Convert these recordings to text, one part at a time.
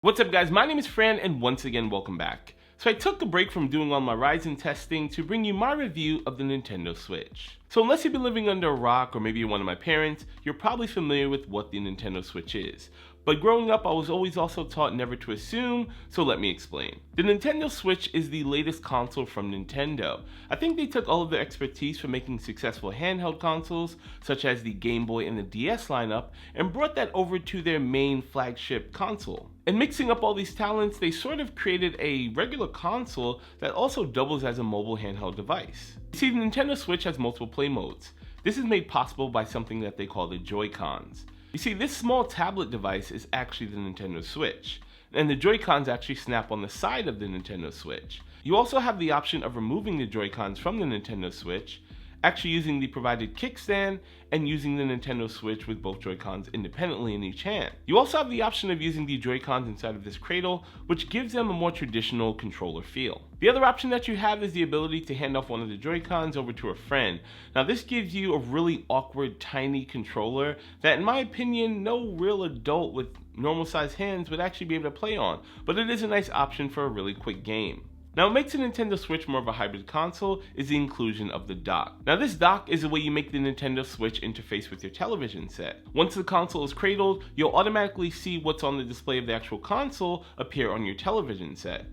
What's up guys, my name is Fran and once again welcome back. So I took a break from doing all my Ryzen testing to bring you my review of the Nintendo Switch. So unless you've been living under a rock or maybe you're one of my parents, you're probably familiar with what the Nintendo Switch is. But growing up I was always also taught never to assume, so let me explain. The Nintendo Switch is the latest console from Nintendo. I think they took all of their expertise from making successful handheld consoles such as the Game Boy and the DS lineup and brought that over to their main flagship console. And mixing up all these talents, they sort of created a regular console that also doubles as a mobile handheld device. You see, the Nintendo Switch has multiple play modes. This is made possible by something that they call the Joy-Cons. You see, this small tablet device is actually the Nintendo Switch, and the Joy-Cons actually snap on the side of the Nintendo Switch. You also have the option of removing the Joy-Cons from the Nintendo Switch, actually using the provided kickstand, and using the Nintendo Switch with both Joy-Cons independently in each hand. You also have the option of using the Joy-Cons inside of this cradle, which gives them a more traditional controller feel. The other option that you have is the ability to hand off one of the Joy-Cons over to a friend. Now this gives you a really awkward tiny controller that in my opinion no real adult with normal sized hands would actually be able to play on, but it is a nice option for a really quick game. Now what makes the Nintendo Switch more of a hybrid console is the inclusion of the dock. Now this dock is the way you make the Nintendo Switch interface with your television set. Once the console is cradled, you'll automatically see what's on the display of the actual console appear on your television set.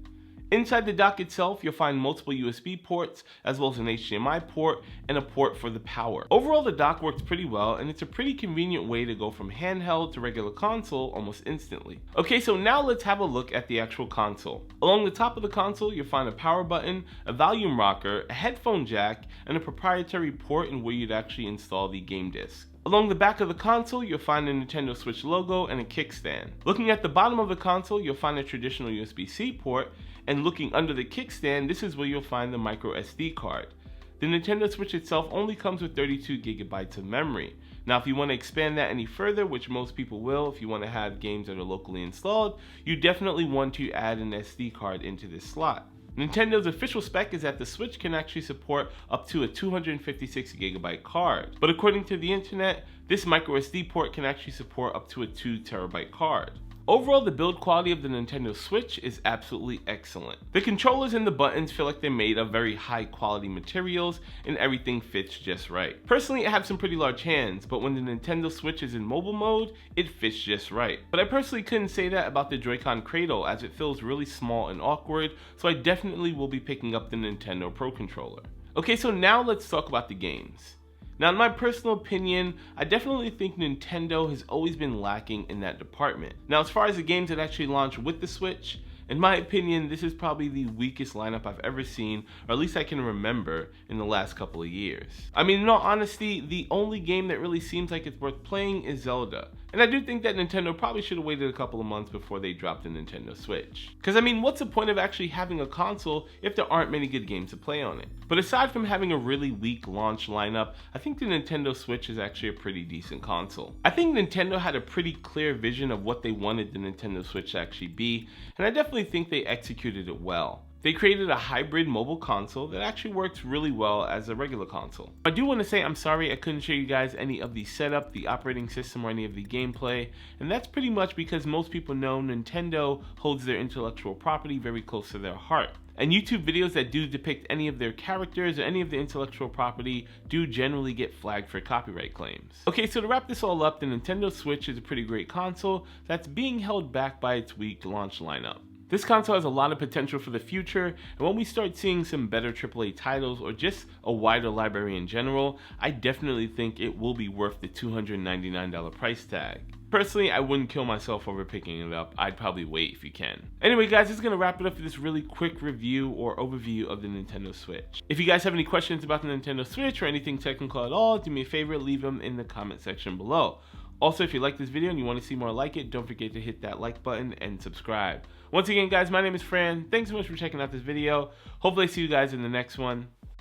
Inside the dock itself, you'll find multiple USB ports, as well as an HDMI port and a port for the power. Overall, the dock works pretty well, and it's a pretty convenient way to go from handheld to regular console almost instantly. Okay, so now let's have a look at the actual console. Along the top of the console, you'll find a power button, a volume rocker, a headphone jack, and a proprietary port in where you'd actually install the game disc. Along the back of the console, you'll find the Nintendo Switch logo and a kickstand. Looking at the bottom of the console, you'll find a traditional USB-C port, and looking under the kickstand, this is where you'll find the micro SD card. The Nintendo Switch itself only comes with 32 gigabytes of memory. Now if you want to expand that any further, which most people will if you want to have games that are locally installed, you definitely want to add an SD card into this slot. Nintendo's official spec is that the Switch can actually support up to a 256 gigabyte card, but according to the internet, this micro SD port can actually support up to a 2 terabyte card. Overall, the build quality of the Nintendo Switch is absolutely excellent. The controllers and the buttons feel like they're made of very high quality materials and everything fits just right. Personally, I have some pretty large hands, but when the Nintendo Switch is in mobile mode, it fits just right. But I personally couldn't say that about the Joy-Con cradle as it feels really small and awkward, so I definitely will be picking up the Nintendo Pro Controller. Okay, so now let's talk about the games. Now in my personal opinion, I definitely think Nintendo has always been lacking in that department. Now as far as the games that actually launch with the Switch, in my opinion, this is probably the weakest lineup I've ever seen, or at least I can remember in the last couple of years. I mean, in all honesty, the only game that really seems like it's worth playing is Zelda. And I do think that Nintendo probably should have waited a couple of months before they dropped the Nintendo Switch. Because I mean, what's the point of actually having a console if there aren't many good games to play on it? But aside from having a really weak launch lineup, I think the Nintendo Switch is actually a pretty decent console. I think Nintendo had a pretty clear vision of what they wanted the Nintendo Switch to actually be, and I definitely think they executed it well. They created a hybrid mobile console that actually works really well as a regular console. I do want to say I'm sorry I couldn't show you guys any of the setup, the operating system, or any of the gameplay, and that's pretty much because most people know Nintendo holds their intellectual property very close to their heart. And YouTube videos that do depict any of their characters or any of the intellectual property do generally get flagged for copyright claims. Okay, so to wrap this all up, the Nintendo Switch is a pretty great console that's being held back by its weak launch lineup. This console has a lot of potential for the future, and when we start seeing some better AAA titles or just a wider library in general, I definitely think it will be worth the $299 price tag. Personally, I wouldn't kill myself over picking it up. I'd probably wait if you can. Anyway guys, this is going to wrap it up for this really quick review or overview of the Nintendo Switch. If you guys have any questions about the Nintendo Switch or anything technical at all, do me a favor, leave them in the comment section below. Also, if you like this video and you want to see more like it, don't forget to hit that like button and subscribe. Once again guys, my name is Fran. Thanks so much for checking out this video. Hopefully I see you guys in the next one.